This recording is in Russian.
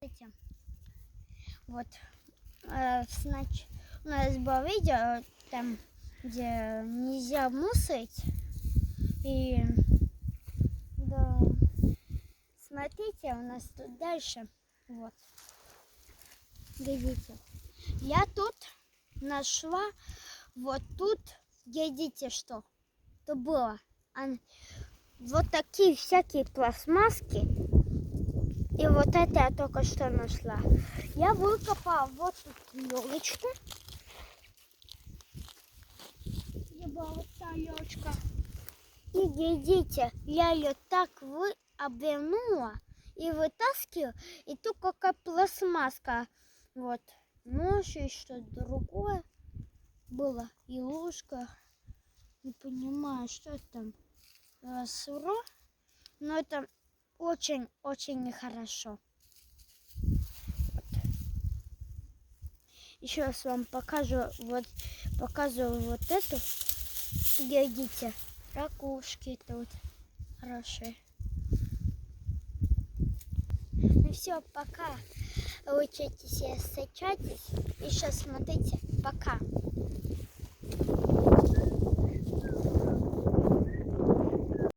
Этим. Вот, у нас было видео там, где нельзя мусорить. И да, смотрите, у нас тут дальше. Вот, глядите. Я тут нашла, вот тут, глядите, что то было. Вот такие всякие пластмасски. И вот это я только что нашла. Я выкопала вот тут елочку. Где была вот та елочка. И глядите, я ее так обвернула и вытаскиваю. И тут какая пластмасска. Вот. Нож и что-то другое было. И ложка. Не понимаю, что там. Суро. Но это очень нехорошо. Вот. Еще раз вам показываю вот эту. Глядите, ракушки тут хорошие. Ну все, пока. Учитесь и встречайтесь. И сейчас смотрите, пока.